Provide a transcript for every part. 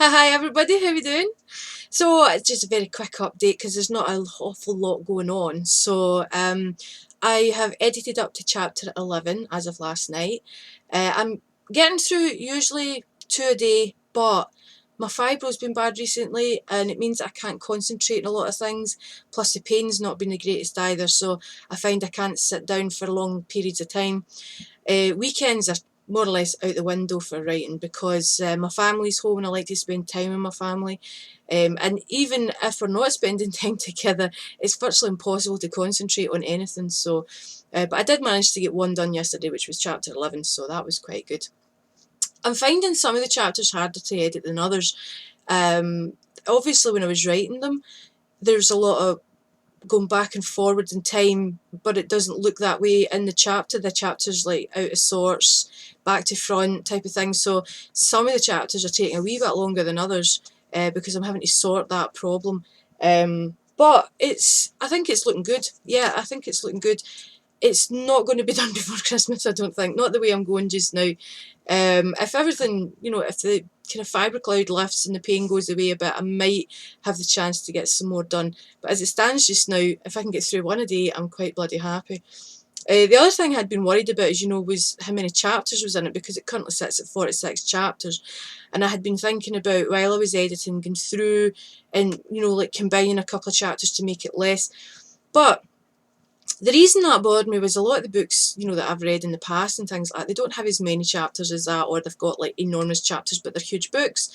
Hi everybody, how you doing? So it's just a very quick update because there's not an awful lot going on. I have edited up to chapter 11 as of last night. I'm getting through usually 2 a day, but my fibro's been bad recently and it means I can't concentrate on a lot of things. Plus the pain's not been the greatest either, so I find I can't sit down for long periods of time. Weekends are more or less out the window for writing because my family's home and I like to spend time with my family. And even if we're not spending time together, it's virtually impossible to concentrate on anything. But I did manage to get one done yesterday, which was chapter 11, so that was quite good. I'm finding some of the chapters harder to edit than others. Obviously, when I was writing them, there's a lot of going back and forward in time, but it doesn't look that way in the chapter. The chapter's like out of sorts, back to front type of thing. So some of the chapters are taking a wee bit longer than others because I'm having to sort that problem. But I think it's looking good. Yeah, I think it's looking good. It's not going to be done before Christmas, I don't think. Not the way I'm going just now. If everything, if the kind of fibro cloud lifts and the pain goes away a bit, I might have the chance to get some more done. But as it stands just now, if I can get through one a day, I'm quite bloody happy. The other thing I'd been worried about, was how many chapters was in it, because it currently sits at 46 chapters. And I had been thinking about, while I was editing, going through and, like combining a couple of chapters to make it less. But the reason that bothered me was a lot of the books, that I've read in the past and things like that, they don't have as many chapters as that, or they've got like enormous chapters, but they're huge books.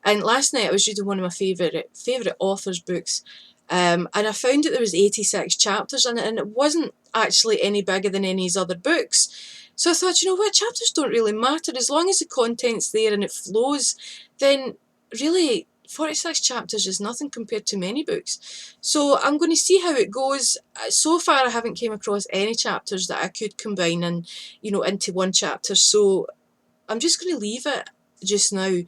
And last night I was reading one of my favourite authors' books, and I found that there was 86 chapters in it, and it wasn't actually any bigger than any of his other books. So I thought, what, chapters don't really matter. As long as the content's there and it flows, then really 46 chapters is nothing compared to many books. So I'm going to see how it goes. So far I haven't came across any chapters that I could combine into one chapter. So I'm just going to leave it just now.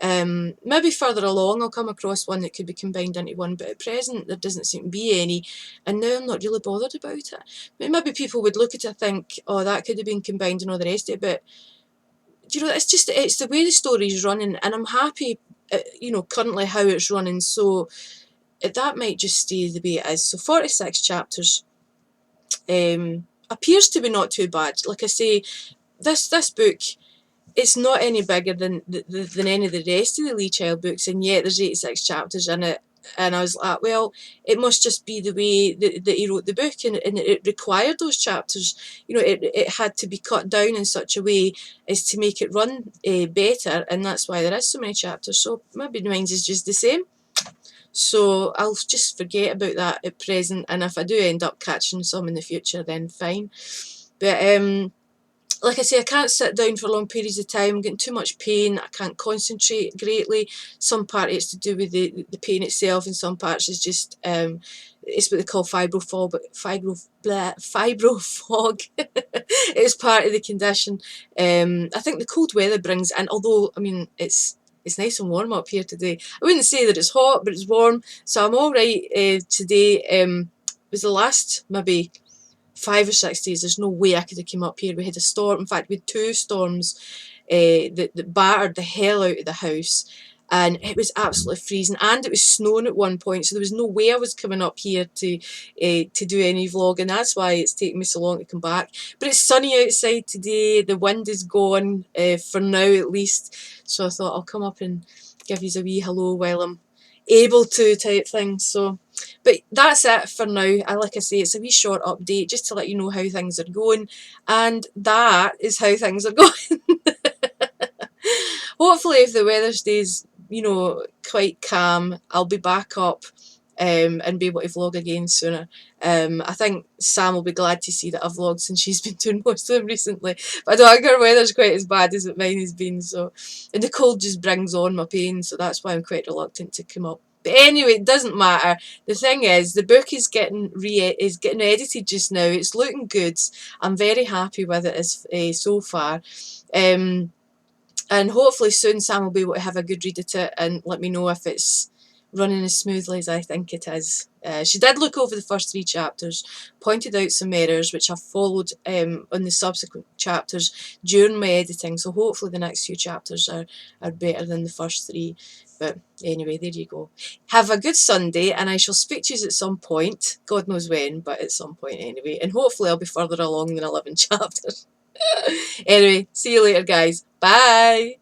Maybe further along I'll come across one that could be combined into one, but at present there doesn't seem to be any, and now I'm not really bothered about it. Maybe people would look at it and think, oh, that could have been combined and all the rest of it, but it's the way the story's running, and I'm happy, currently how it's running, so that might just stay the way it is. So 46 chapters appears to be not too bad. Like I say, this book, it's not any bigger than any of the rest of the Lee Child books, and yet there's 86 chapters in it. And I was like, well, it must just be the way that he wrote the book, and it required those chapters. It had to be cut down in such a way as to make it run better, and that's why there is so many chapters. So maybe mine's is just the same. So I'll just forget about that at present, and if I do end up catching some in the future, then fine. But like I say, I can't sit down for long periods of time. I'm getting too much pain. I can't concentrate greatly. Some part it's to do with the pain itself, and some parts is just it's what they call fibro fog. But fibro fog is part of the condition. I think the cold weather brings, and although I mean it's nice and warm up here today. I wouldn't say that it's hot, but it's warm, so I'm all right today. It was the last maybe 5 or 6 days, there's no way I could have come up here. We had a storm. In fact, we had 2 storms that battered the hell out of the house, and it was absolutely freezing, and it was snowing at one point, so there was no way I was coming up here to do any vlogging. That's why it's taken me so long to come back. But it's sunny outside today. The wind is gone for now at least, so I thought I'll come up and give you a wee hello while I'm able to, type thing. But that's it for now. Like I say, it's a wee short update just to let you know how things are going, and that is how things are going. Hopefully, if the weather stays, quite calm, I'll be back up and be able to vlog again sooner. I think Sam will be glad to see that I've vlogged since she's been doing most of them recently. But I don't think her weather's quite as bad as mine has been. And the cold just brings on my pain, so that's why I'm quite reluctant to come up. But anyway, it doesn't matter. The thing is, the book is getting edited just now. It's looking good. I'm very happy with it so far. And hopefully soon Sam will be able to have a good read at it and let me know if it's running as smoothly as I think it is. She did look over the first 3 chapters, pointed out some errors which I've followed on the subsequent chapters during my editing, so hopefully the next few chapters are better than the first 3. But anyway, there you go. Have a good Sunday, and I shall speak to you at some point. God knows when, but at some point anyway. And hopefully I'll be further along than 11 chapters. Anyway, see you later, guys. Bye!